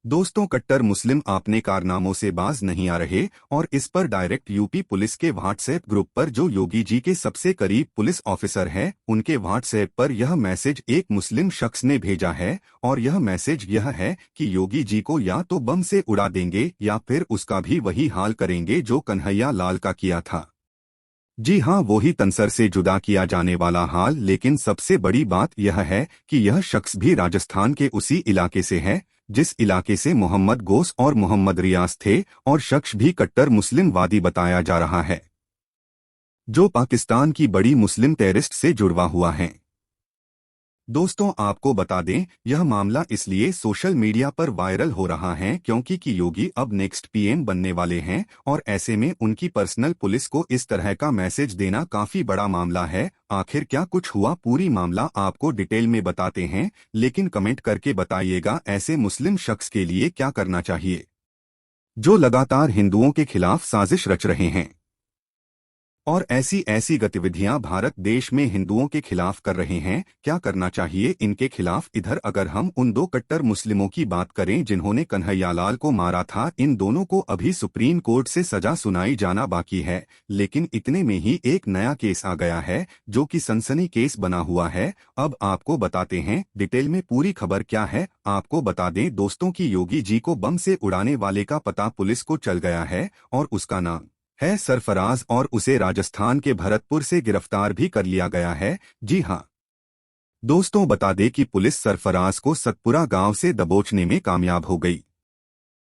दोस्तों, कट्टर मुस्लिम अपने कारनामों से बाज नहीं आ रहे और इस पर डायरेक्ट यूपी पुलिस के व्हाट्सएप ग्रुप पर जो योगी जी के सबसे करीब पुलिस ऑफिसर हैं, उनके व्हाट्सएप पर यह मैसेज एक मुस्लिम शख्स ने भेजा है। और यह मैसेज यह है कि योगी जी को या तो बम से उड़ा देंगे या फिर उसका भी वही हाल करेंगे जो कन्हैया लाल का किया था। जी हाँ, वही तंसर से जुदा किया जाने वाला हाल। लेकिन सबसे बड़ी बात यह है कि यह शख्स भी राजस्थान के उसी इलाके से है जिस इलाके से मोहम्मद गोस और मोहम्मद रियाज थे, और शख्स भी कट्टर मुस्लिमवादी बताया जा रहा है जो पाकिस्तान की बड़ी मुस्लिम टेररिस्ट से जुड़वा हुआ है। दोस्तों, आपको बता दें, यह मामला इसलिए सोशल मीडिया पर वायरल हो रहा है क्योंकि कि योगी अब नेक्स्ट पीएम बनने वाले हैं और ऐसे में उनकी पर्सनल पुलिस को इस तरह का मैसेज देना काफी बड़ा मामला है। आखिर क्या कुछ हुआ, पूरी मामला आपको डिटेल में बताते हैं, लेकिन कमेंट करके बताइएगा ऐसे मुस्लिम शख्स के लिए क्या करना चाहिए जो लगातार हिंदुओं के खिलाफ साजिश रच रहे हैं और ऐसी ऐसी गतिविधियां भारत देश में हिंदुओं के खिलाफ कर रहे हैं। क्या करना चाहिए इनके खिलाफ? इधर अगर हम उन दो कट्टर मुस्लिमों की बात करें जिन्होंने कन्हैयालाल को मारा था, इन दोनों को अभी सुप्रीम कोर्ट से सजा सुनाई जाना बाकी है। लेकिन इतने में ही एक नया केस आ गया है जो कि सनसनी केस बना हुआ है। अब आपको बताते हैं डिटेल में पूरी खबर क्या है। आपको बता दें दोस्तों की योगी जी को बम से उड़ाने वाले का पता पुलिस को चल गया है और उसका नाम है सरफराज, और उसे राजस्थान के भरतपुर से गिरफ्तार भी कर लिया गया है। जी हां दोस्तों, बता दें कि पुलिस सरफराज को सतपुरा गांव से दबोचने में कामयाब हो गई।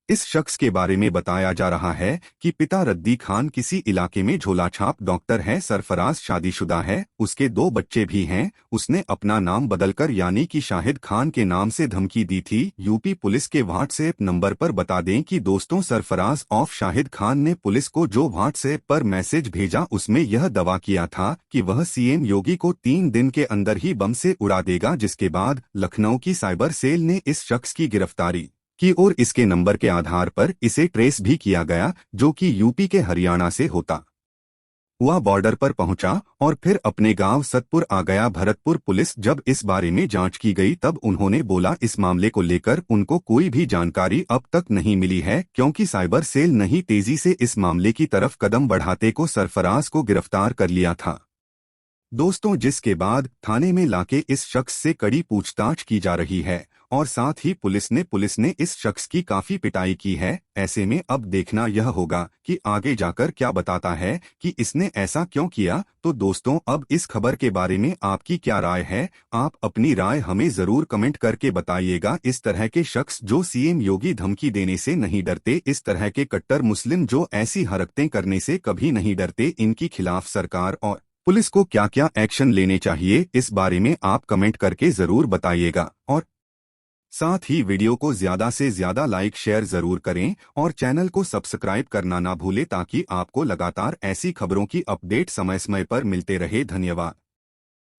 इस शख्स के बारे में बताया जा रहा है कि पिता रद्दी खान किसी इलाके में झोलाछाप डॉक्टर है। सरफराज शादीशुदा है, उसके दो बच्चे भी हैं। उसने अपना नाम बदलकर यानी कि शाहिद खान के नाम से धमकी दी थी यूपी पुलिस के व्हाट्सएप नंबर पर। बता दें कि दोस्तों, सरफराज ऑफ शाहिद खान ने पुलिस को जो व्हाट्सएप पर मैसेज भेजा उसमें यह दावा किया था कि वह सीएम योगी को 3 दिन के अंदर ही बम से उड़ा देगा, जिसके बाद लखनऊ की साइबर सेल ने इस शख्स की गिरफ्तारी की और इसके नंबर के आधार पर इसे ट्रेस भी किया गया जो कि यूपी के हरियाणा से होता हुआ बॉर्डर पर पहुंचा और फिर अपने गांव सतपुर आ गया। भरतपुर पुलिस जब इस बारे में जांच की गई तब उन्होंने बोला इस मामले को लेकर उनको कोई भी जानकारी अब तक नहीं मिली है क्योंकि साइबर सेल नहीं तेजी से इस मामले की तरफ कदम बढ़ाते को सरफराज को गिरफ्तार कर लिया था दोस्तों, जिसके बाद थाने में लाके इस शख्स से कड़ी पूछताछ की जा रही है और साथ ही पुलिस ने इस शख्स की काफी पिटाई की है। ऐसे में अब देखना यह होगा कि आगे जाकर क्या बताता है कि इसने ऐसा क्यों किया। तो दोस्तों, अब इस खबर के बारे में आपकी क्या राय है? आप अपनी राय हमें जरूर कमेंट करके बताइएगा। इस तरह के शख्स जो सीएम योगी धमकी देने से नहीं डरते, इस तरह के कट्टर मुस्लिम जो ऐसी हरकतें करने से कभी नहीं डरते, इनकी खिलाफ सरकार और पुलिस को क्या क्या एक्शन लेने चाहिए, इस बारे में आप कमेंट करके जरूर बताइएगा। और साथ ही वीडियो को ज्यादा से ज्यादा लाइक शेयर जरूर करें और चैनल को सब्सक्राइब करना ना भूलें ताकि आपको लगातार ऐसी खबरों की अपडेट समय समय पर मिलते रहे। धन्यवाद।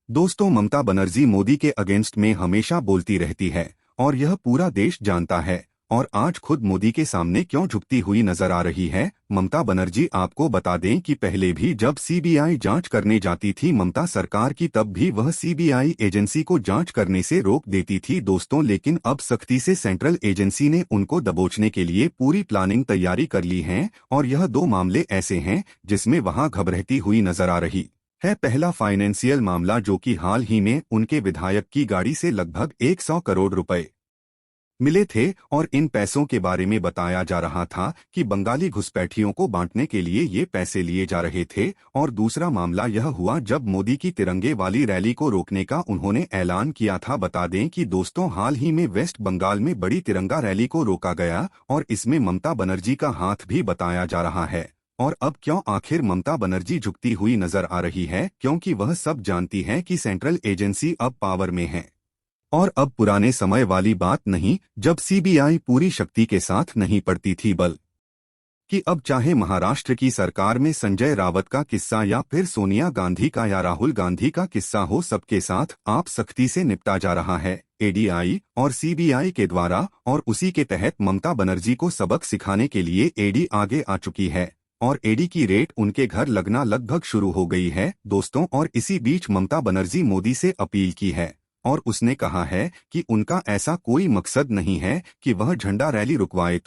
दोस्तों, ममता बनर्जी मोदी के अगेंस्ट में हमेशा बोलती रहती है और यह पूरा देश जानता है, और आज खुद मोदी के सामने क्यों झुकती हुई नजर आ रही है ममता बनर्जी? आपको बता दें कि पहले भी जब सीबीआई जांच करने जाती थी ममता सरकार की, तब भी वह सीबीआई एजेंसी को जांच करने से रोक देती थी दोस्तों। लेकिन अब सख्ती से सेंट्रल एजेंसी ने उनको दबोचने के लिए पूरी प्लानिंग तैयारी कर ली है और यह 2 मामले ऐसे हैं जिसमें वहां घबराती हुई नजर आ रही है। पहला फाइनेंशियल मामला जो कि हाल ही में उनके विधायक की गाड़ी से लगभग 100 करोड़ रुपए मिले थे और इन पैसों के बारे में बताया जा रहा था कि बंगाली घुसपैठियों को बांटने के लिए ये पैसे लिए जा रहे थे। और दूसरा मामला यह हुआ जब मोदी की तिरंगे वाली रैली को रोकने का उन्होंने ऐलान किया था। बता दें कि दोस्तों, हाल ही में वेस्ट बंगाल में बड़ी तिरंगा रैली को रोका गया और इसमें ममता बनर्जी का हाथ भी बताया जा रहा है। और अब क्यों आखिर ममता बनर्जी झुकती हुई नजर आ रही है? क्योंकि वह सब जानती है कि सेंट्रल एजेंसी अब पावर में है और अब पुराने समय वाली बात नहीं जब सीबीआई पूरी शक्ति के साथ नहीं पड़ती थी, बल्कि अब चाहे महाराष्ट्र की सरकार में संजय रावत का किस्सा या फिर सोनिया गांधी का या राहुल गांधी का किस्सा हो, सबके साथ आप सख्ती से निपटा जा रहा है एडीआई और सीबीआई के द्वारा। और उसी के तहत ममता बनर्जी को सबक सिखाने के लिए ईडी आगे आ चुकी है और ईडी की रेड उनके घर लगना लगभग शुरू हो गई है दोस्तों। और इसी बीच ममता बनर्जी मोदी से अपील की है और उसने कहा है कि उनका ऐसा कोई मकसद नहीं है कि वह झंडा रैली रुकवाए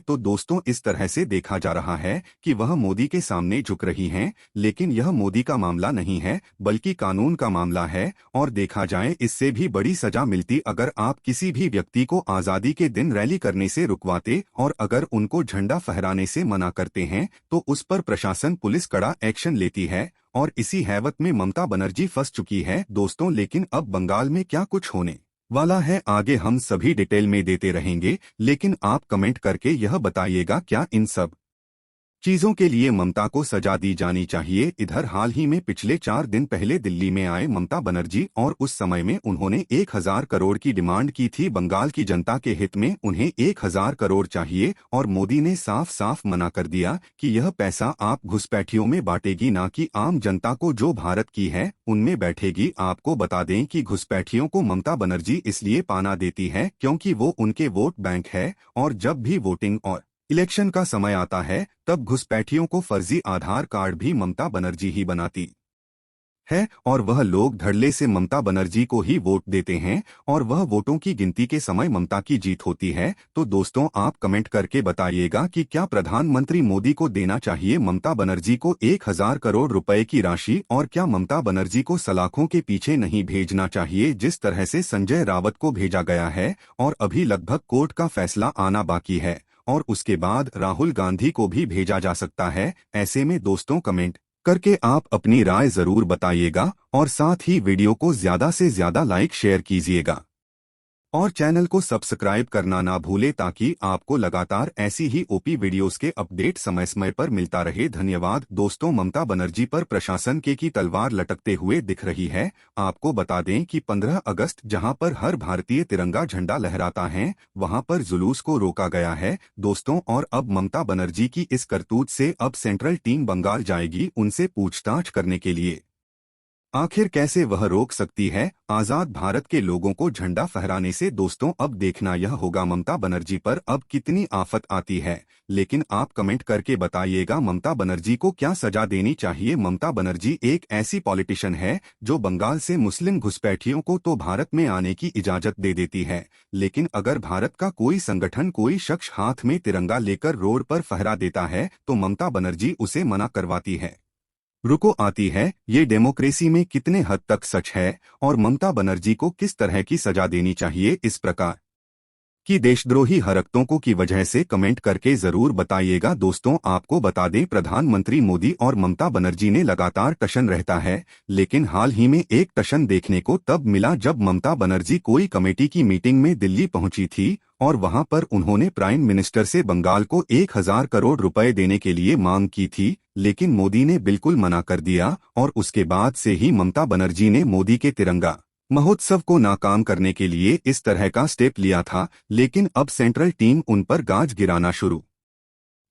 तो दोस्तों इस तरह से देखा जा रहा है कि वह मोदी के सामने झुक रही हैं, लेकिन यह मोदी का मामला नहीं है बल्कि कानून का मामला है। और देखा जाए इससे भी बड़ी सजा मिलती अगर आप किसी भी व्यक्ति को आज़ादी के दिन रैली करने से रुकवाते और अगर उनको झंडा फहराने से मना करते हैं तो उस पर प्रशासन पुलिस कड़ा एक्शन लेती है। और इसी हैवत में ममता बनर्जी फंस चुकी है दोस्तों। लेकिन अब बंगाल में क्या कुछ होने वाला है आगे हम सभी डिटेल में देते रहेंगे, लेकिन आप कमेंट करके यह बताइएगा क्या इन सब चीजों के लिए ममता को सजा दी जानी चाहिए। इधर हाल ही में पिछले 4 दिन पहले दिल्ली में आए ममता बनर्जी और उस समय में उन्होंने 1000 करोड़ की डिमांड की थी। बंगाल की जनता के हित में उन्हें 1000 करोड़ चाहिए और मोदी ने साफ साफ मना कर दिया कि यह पैसा आप घुसपैठियों में बांटेगी, ना कि आम जनता को जो भारत की है उनमें बैठेगी। आपको बता दें कि घुसपैठियों को ममता बनर्जी इसलिए पाना देती है क्योंकि वो उनके वोट बैंक है और जब भी वोटिंग और इलेक्शन का समय आता है तब घुसपैठियों को फर्जी आधार कार्ड भी ममता बनर्जी ही बनाती है और वह लोग धड़ल्ले से ममता बनर्जी को ही वोट देते हैं और वह वोटों की गिनती के समय ममता की जीत होती है। तो दोस्तों आप कमेंट करके बताइएगा कि क्या प्रधानमंत्री मोदी को देना चाहिए ममता बनर्जी को 1000 करोड़ रुपए की राशि और क्या ममता बनर्जी को सलाखों के पीछे नहीं भेजना चाहिए जिस तरह से संजय रावत को भेजा गया है। और अभी लगभग कोर्ट का फैसला आना बाकी है और उसके बाद राहुल गांधी को भी भेजा जा सकता है। ऐसे में दोस्तों कमेंट करके आप अपनी राय जरूर बताइएगा और साथ ही वीडियो को ज्यादा से ज्यादा लाइक शेयर कीजिएगा और चैनल को सब्सक्राइब करना ना भूले ताकि आपको लगातार ऐसी ही ओपी वीडियोस के अपडेट समय समय पर मिलता रहे। धन्यवाद दोस्तों। ममता बनर्जी पर प्रशासन के की तलवार लटकते हुए दिख रही है। आपको बता दें कि 15 अगस्त जहां पर हर भारतीय तिरंगा झंडा लहराता है वहां पर जुलूस को रोका गया है दोस्तों। और अब ममता बनर्जी की इस करतूत से अब सेंट्रल टीम बंगाल जाएगी उनसे पूछताछ करने के लिए। आखिर कैसे वह रोक सकती है आजाद भारत के लोगों को झंडा फहराने से। दोस्तों अब देखना यह होगा ममता बनर्जी पर अब कितनी आफत आती है। लेकिन आप कमेंट करके बताइएगा ममता बनर्जी को क्या सजा देनी चाहिए। ममता बनर्जी एक ऐसी पॉलिटिशियन है जो बंगाल से मुस्लिम घुसपैठियों को तो भारत में आने की इजाजत दे देती है, लेकिन अगर भारत का कोई संगठन कोई शख्स हाथ में तिरंगा लेकर रोड पर फहरा देता है तो ममता बनर्जी उसे मना करवाती है, रुको आती है। ये डेमोक्रेसी में कितने हद तक सच है और ममता बनर्जी को किस तरह की सजा देनी चाहिए इस प्रकार की देशद्रोही हरकतों को की वजह से कमेंट करके जरूर बताइएगा। दोस्तों आपको बता दें प्रधानमंत्री मोदी और ममता बनर्जी ने लगातार टशन रहता है, लेकिन हाल ही में एक टशन देखने को तब मिला जब ममता बनर्जी कोई कमेटी की मीटिंग में दिल्ली पहुंची थी और वहां पर उन्होंने प्राइम मिनिस्टर से बंगाल को 1000 करोड़ रुपए देने के लिए मांग की थी, लेकिन मोदी ने बिल्कुल मना कर दिया और उसके बाद से ही ममता बनर्जी ने मोदी के तिरंगा महोत्सव को नाकाम करने के लिए इस तरह का स्टेप लिया था। लेकिन अब सेंट्रल टीम उन पर गाज गिराना शुरू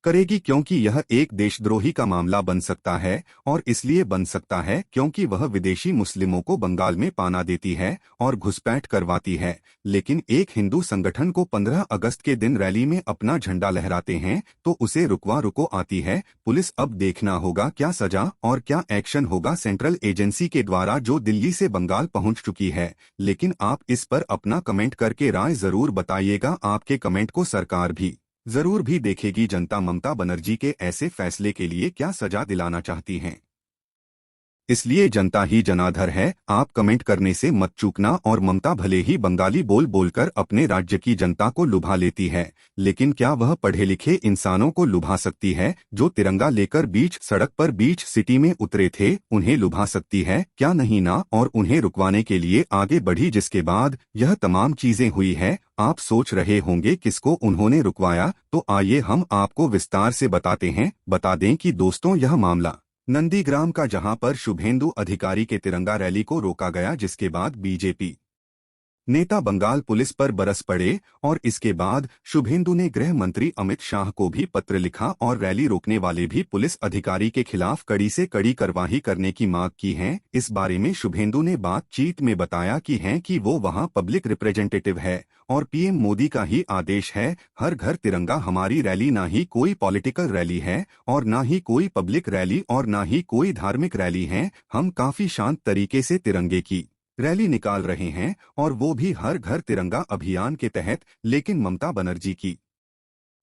करेगी क्योंकि यह एक देशद्रोही का मामला बन सकता है और इसलिए बन सकता है क्योंकि वह विदेशी मुस्लिमों को बंगाल में पाना देती है और घुसपैठ करवाती है। लेकिन एक हिंदू संगठन को 15 अगस्त के दिन रैली में अपना झंडा लहराते हैं तो उसे रुको आती है पुलिस। अब देखना होगा क्या सजा और क्या एक्शन होगा सेंट्रल एजेंसी के द्वारा जो दिल्ली से बंगाल पहुंच चुकी है। लेकिन आप इस पर अपना कमेंट करके राय जरूर बताइएगा। आपके कमेंट को सरकार भी जरूर भी देखेगी। जनता ममता बनर्जी के ऐसे फैसले के लिए क्या सजा दिलाना चाहती है, इसलिए जनता ही जनाधार है। आप कमेंट करने से मत चूकना। और ममता भले ही बंगाली बोल बोलकर अपने राज्य की जनता को लुभा लेती है, लेकिन क्या वह पढ़े लिखे इंसानों को लुभा सकती है जो तिरंगा लेकर बीच सड़क पर बीच सिटी में उतरे थे? उन्हें लुभा सकती है क्या? नहीं ना। और उन्हें रुकवाने के लिए आगे बढ़ी, जिसके बाद यह तमाम चीजें हुई है। आप सोच रहे होंगे किसको उन्होंने रुकवाया, तो आइए हम आपको विस्तार से बताते हैं। बता दें कि दोस्तों यह मामला नंदीग्राम का, जहां पर शुभेंदु अधिकारी के तिरंगा रैली को रोका गया, जिसके बाद बीजेपी नेता बंगाल पुलिस पर बरस पड़े और इसके बाद शुभेंदु ने गृह मंत्री अमित शाह को भी पत्र लिखा और रैली रोकने वाले भी पुलिस अधिकारी के खिलाफ कड़ी से कड़ी कार्रवाई करने की मांग की है। इस बारे में शुभेंदु ने बातचीत में बताया कि वो वहां पब्लिक रिप्रेजेंटेटिव है और पीएम मोदी का ही आदेश है, हर घर तिरंगा हमारी रैली ना ही कोई पॉलिटिकल रैली है और ना ही कोई पब्लिक रैली और ना ही कोई धार्मिक रैली है। हम काफी शांत तरीके से तिरंगे की रैली निकाल रहे हैं और वो भी हर घर तिरंगा अभियान के तहत, लेकिन ममता बनर्जी की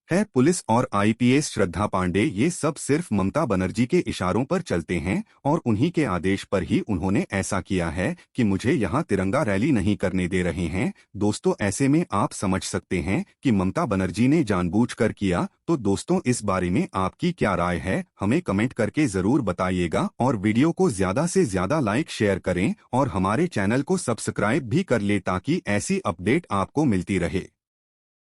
है पुलिस और आईपीएस श्रद्धा पांडे ये सब सिर्फ ममता बनर्जी के इशारों पर चलते हैं और उन्हीं के आदेश पर ही उन्होंने ऐसा किया है कि मुझे यहाँ तिरंगा रैली नहीं करने दे रहे हैं। दोस्तों, ऐसे में आप समझ सकते हैं कि ममता बनर्जी ने जानबूझकर किया। तो दोस्तों, इस बारे में आपकी क्या राय है, हमें कमेंट करके जरूर बताइएगा और वीडियो को ज्यादा से ज्यादा लाइक शेयर करें और हमारे चैनल को सब्सक्राइब भी कर ले ताकि ऐसी अपडेट आपको मिलती रहे।